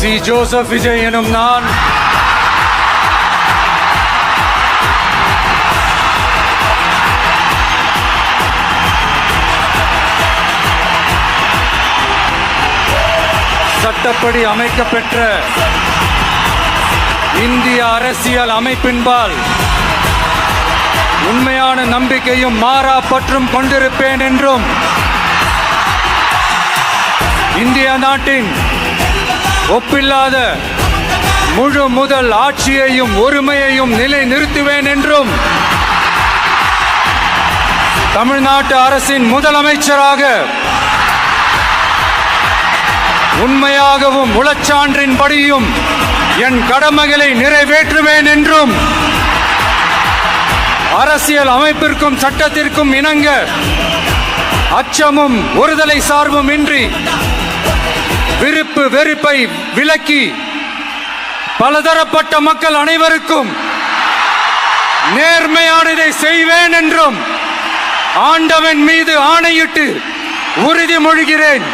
C Joseph Vijay எனும் நான் சட்டப்படி அமைக்கப்பெற்ற இந்திய அரசியல் அமைப்பின்பால் உண்மையான நம்பிக்கையும் மாறா பற்றும் கொண்டிருப்பேன் என்றும் இந்திய நாட்டின் ஒப்பில்லாத முழு முதல் ஆட்சியையும் ஒருமையையும் நிலை நிறுத்துவேன் என்றும் தமிழ்நாட்டு அரசின் முதலமைச்சராக உண்மையாகவும் உளச்சான்றின்படியும் என் கடமைகளை நிறைவேற்றுவேன் என்றும் அரசியல் அமைப்பிற்கும் சட்டத்திற்கும் இணங்க அச்சமும் ஒருதலை சார்பும் இன்றி விருப்பு வெறுப்பை விலக்கி பலதரப்பட்ட மக்கள் அனைவருக்கும் நேர்மையானதை செய்வேன் என்றும் ஆண்டவன் மீது ஆணையிட்டு உறுதிமொழிகிறேன்.